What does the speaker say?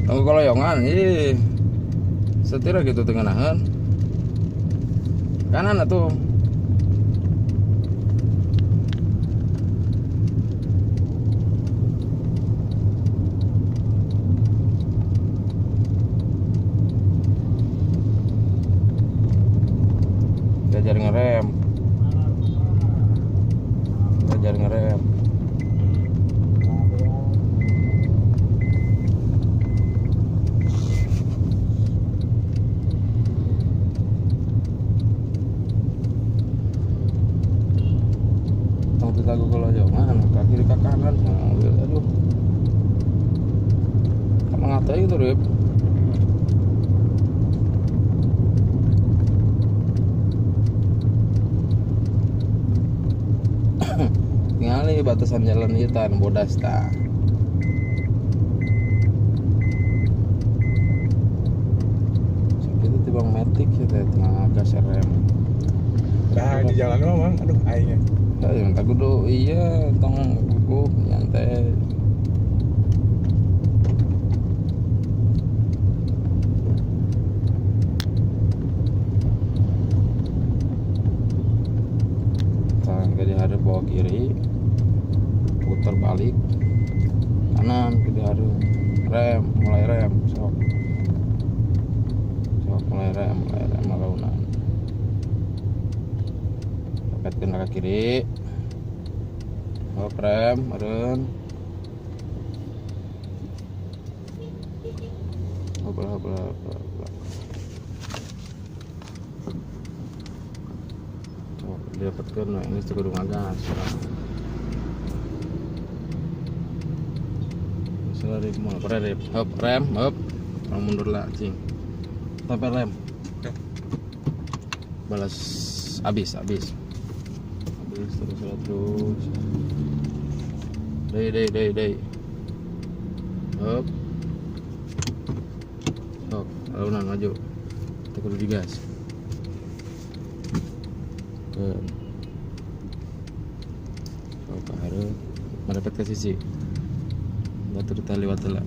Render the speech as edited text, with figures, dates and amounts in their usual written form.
Tunggu koloyongan, setir gitu tengenahan. Kanan atuh. Belajar ngerem. Belajar ngerem. Lagu koloyongan ke kiri ke kanan, aduh kamu ngatain gitu Rip. Tinggal batasan jalan hitam bodas ta. Itu tibang metik kita tengah gas rem. Nah di jalan memang, aduh aingnya. Ya, yang tak kudu iya, tong gugup nyantai. Tang ke diharap bawa kiri, putar balik kanan ke diharap rem, mulai rem, sok mulai rem malaunan. Paketkan ke kiri. Rem, meren. Hopla. Oh, dapatkan ini kudu ngagas. Misalnya rem mau rem, hop. Kalau mundur lah, cing. Sampai rem. Balas habis. Terus. Dei. Hop. Alunan maju. Kita kudu digas. Harus mendapatkan sisi. Batu kita lewat lah.